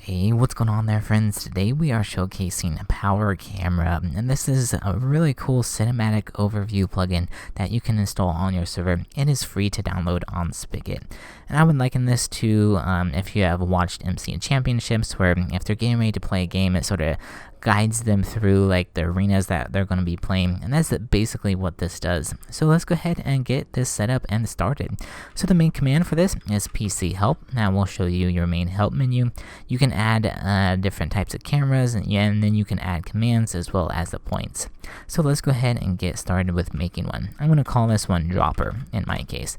Hey, what's going on there, friends? Today we are showcasing a Power Camera, and this is a really cool cinematic overview plugin that you can install on your server. It is free to download on Spigot. And I would liken this to if you have watched MC Championships, where if they're getting ready to play a game, it sort of guides them through like the arenas that they're going to be playing, and that's basically what this does. So let's go ahead and get this set up and started. So the main command for this is PC help. Now we'll show you your main help menu. You can add different types of cameras, and then you can add commands as well as the points. So let's go ahead and get started with making one. I'm going to call this one dropper in my case.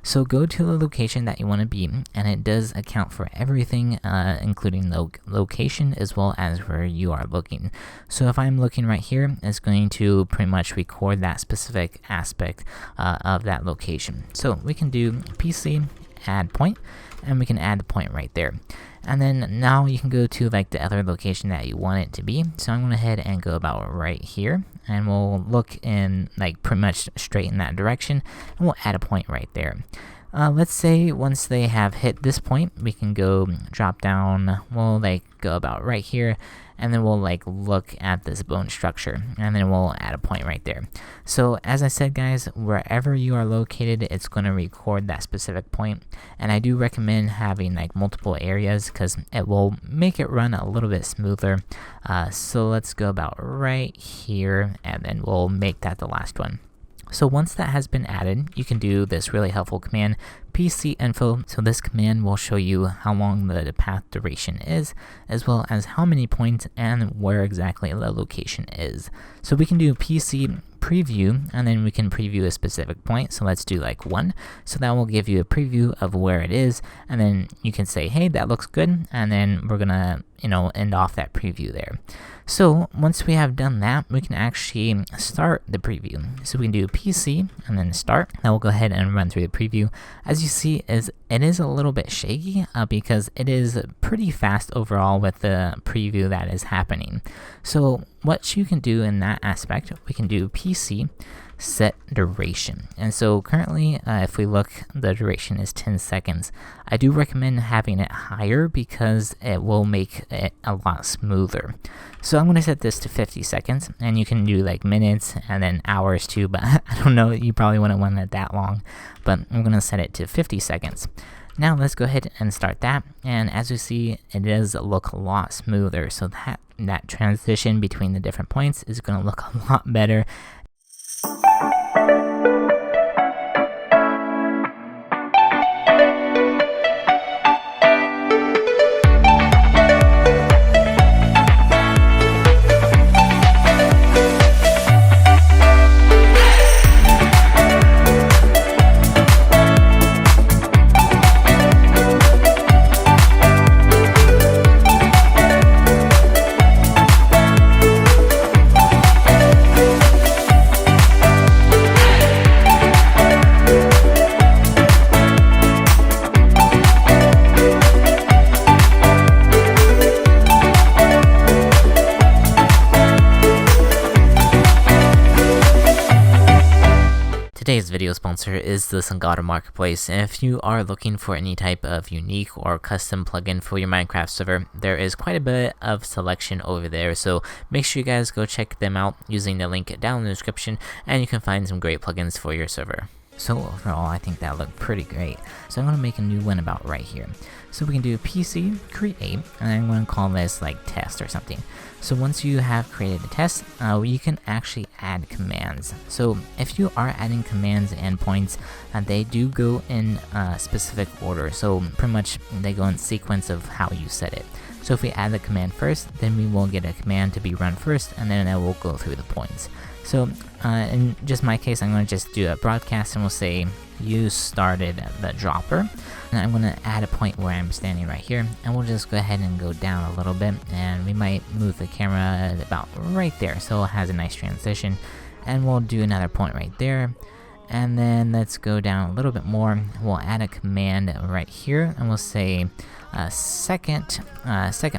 So go to the location that you want to be, and it does account for everything, including the location as well as where you are looking. So if I'm looking right here, it's going to pretty much record that specific aspect of that location. So we can do PC add point, and we can add the point right there. And then now you can go to like the other location that you want it to be. So I'm going to head and go about right here, and we'll look in like pretty much straight in that direction, and we'll add a point right there. Let's say once they have hit this point, we can go drop down. We'll like go about right here, and then we'll like look at this bone structure, and then we'll add a point right there. So as I said, guys, wherever you are located, it's going to record that specific point. And I do recommend having like multiple areas because it will make it run a little bit smoother. So let's go about right here, and then we'll make that the last one. So once that has been added, you can do this really helpful command, PC info. So this command will show you how long the path duration is, as well as how many points and where exactly the location is. So we can do PC preview, and then we can preview a specific point. So let's do like 1. So that will give you a preview of where it is, and then you can say, hey, that looks good, and then we're gonna end off that preview there. So once we have done that, we can actually start the preview. So we can do PC and then start. Now we'll go ahead and run through the preview. As you see, it is a little bit shaky because it is pretty fast overall with the preview that is happening. So what you can do in that aspect, we can do PC set duration. And so currently, if we look, the duration is 10 seconds. I do recommend having it higher because it will make it a lot smoother. So I'm going to set this to 50 seconds, and you can do like minutes and then hours too, but I don't know, you probably wouldn't want it that long, but I'm going to set it to 50 seconds. Now let's go ahead and start that, and as you see, it does look a lot smoother, so that transition between the different points is going to look a lot better. Today's video sponsor is the Songoda Marketplace, and if you are looking for any type of unique or custom plugin for your Minecraft server, there is quite a bit of selection over there, so make sure you guys go check them out using the link down in the description, and you can find some great plugins for your server. So overall, I think that looked pretty great. So I'm going to make a new one about right here. So we can do PC create, and I'm going to call this like test or something. So once you have created a test, you can actually add commands. So if you are adding commands and points, they do go in a specific order. So pretty much they go in sequence of how you set it. So if we add the command first, then we will get a command to be run first, and then it will go through the points. So in just my case, I'm going to just do a broadcast, and we'll say you started the dropper. And I'm going to add a point where I'm standing right here, and we'll just go ahead and go down a little bit, and we might move the camera about right there so it has a nice transition. And we'll do another point right there. And then let's go down a little bit more. We'll add a command right here, and we'll say second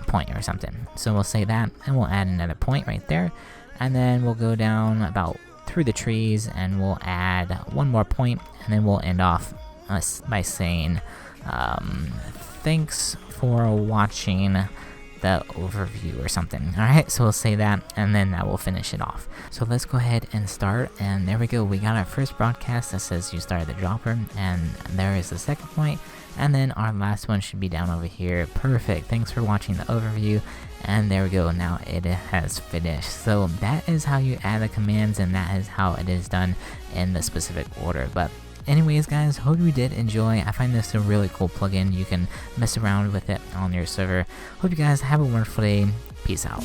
point or something. So we'll say that, and we'll add another point right there. And then we'll go down about through the trees, and we'll add one more point, and then we'll end off by saying thanks for watching the overview or something. Alright, so we'll say that, and then that will finish it off. So let's go ahead and start, and there we go. We got our first broadcast that says you started the dropper, and there is the second point, and then our last one should be down over here. Perfect. Thanks for watching the overview, and there we go. Now it has finished. So that is how you add the commands, and that is how it is done in the specific order. But anyways guys, hope you did enjoy. I find this a really cool plugin. You can mess around with it on your server. Hope you guys have a wonderful day. Peace out.